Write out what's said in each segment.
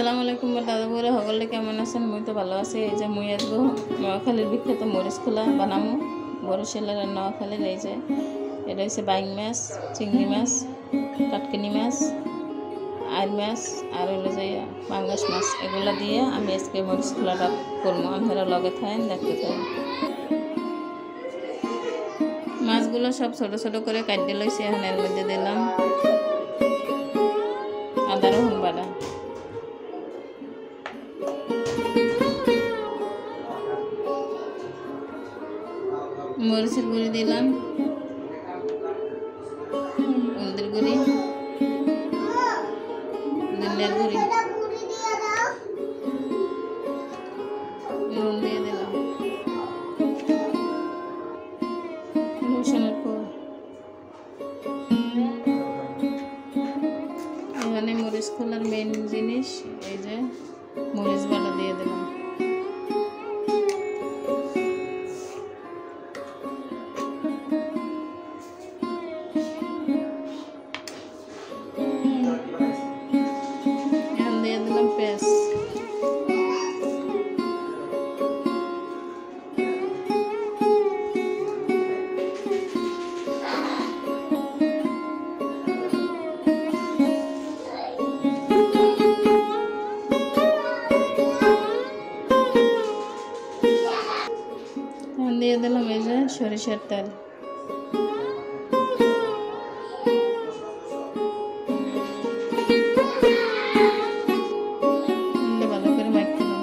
আসসালামু আলাইকুম দাদা বউরা সকলে কেমন আছেন? মুই তো ভালো আছি। এই যে মুই আজকে নোয়াখালীর বিখ্যাত মরিচ খোলা বানামো বরিশালের আর নোয়াখালীর। এই যে এটা হচ্ছে বাইং মাছ, চিংড়ি মাছ, কাটকিনি মাছ, আইর মাছ আর হলো যে পাঙ্গাস মাছ, এগুলো দিয়ে আমি আজকে মরিচ খোলাটা করবো। আপনারা লগে থাকেন, দেখতে থাকেন। মাছগুলো সব ছোট ছোট করে কাটিয়ে লইছি। এখন এর মধ্যে দিলাম আদা রসুন বাটা, মরিচের গুঁড়ি দিলাম, হলদের গুঁড়ি, ধনিয়ার গুঁড়ি, নুন দিয়ে দিলাম, রসুনের কোয়া। এখানে মরিচ খোলার মেইন জিনিস এই যে মরিচ বাটা দিয়ে দিলাম। এখন দিয়ে দিলাম পেঁয়াজ, দিয়ে দিলাম এই যে সরিষার তেল। ভালো করে মাখতে দিলাম।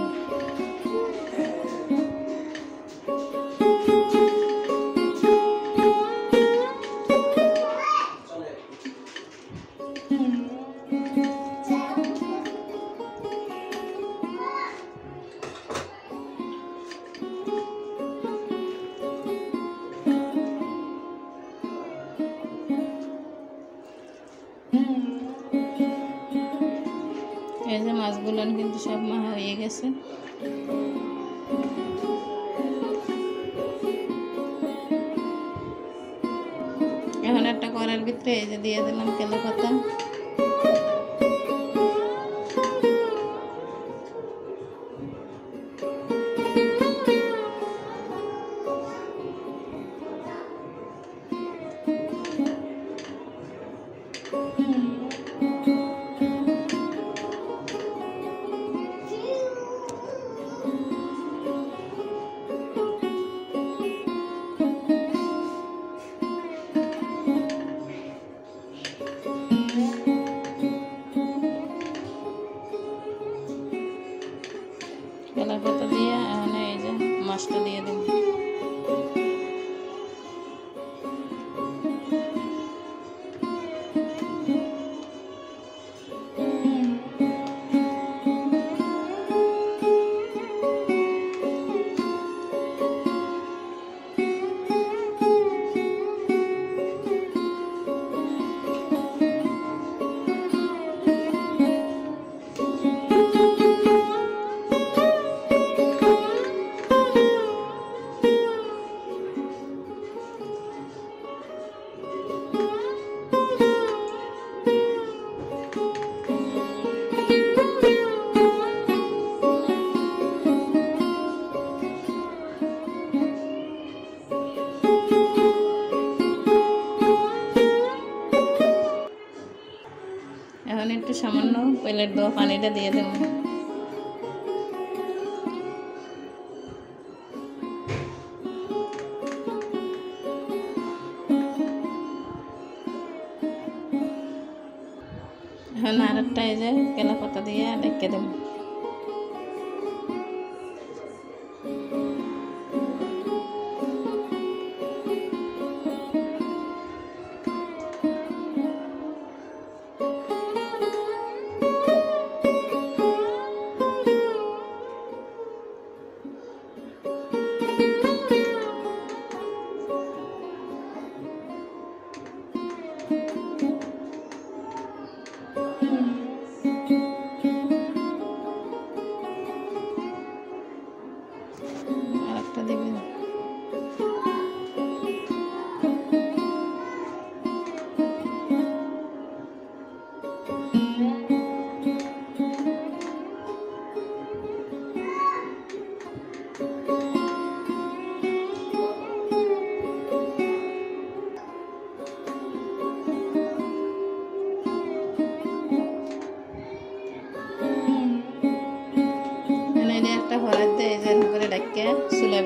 এই যে মাছগুলো কিন্তু সব মাখা হয়ে গেছে। এখন একটা কড়াইয়ের ভিতরে এই যে দিয়ে দিলাম কেলা পাতা, কেলা পাতা দিয়ে এখন এই যে মাছটা দিয়ে দিন। এখন একটু সামান্য প্লেট দেওয়া পানিটা দিয়ে দেব। এখন আরেকটা এই যে কেলা পাতা দিয়ে ডেকে দেব।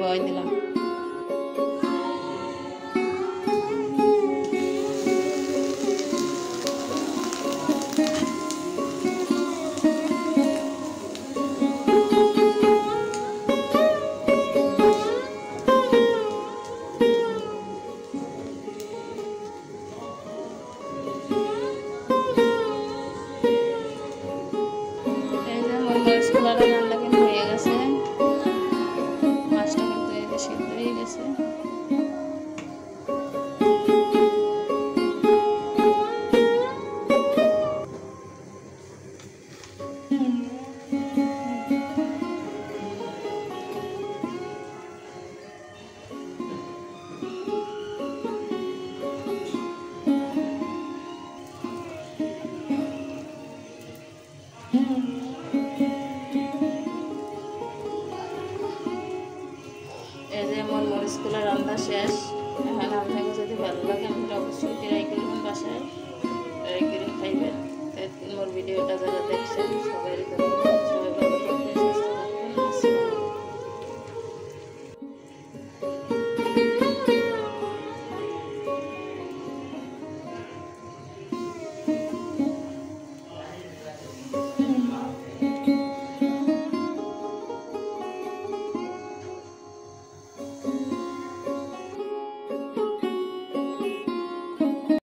বয় দিলাম। মরিচ খোলাটা রান্না কিন্তু হয়ে গেছে, মাছটা কিন্তু এই যে সিদ্ধ হয়ে গেছে। এই যে আমার মরিচগুলো রান্না শেষ। এখন আপনাকে যদি ভালো লাগে আপনারা অবশ্যই ট্রাই করবেন, বাসায় ট্রাই করে খাইবেন। মোর ভিডিওটা যারা দেখছেন সবাই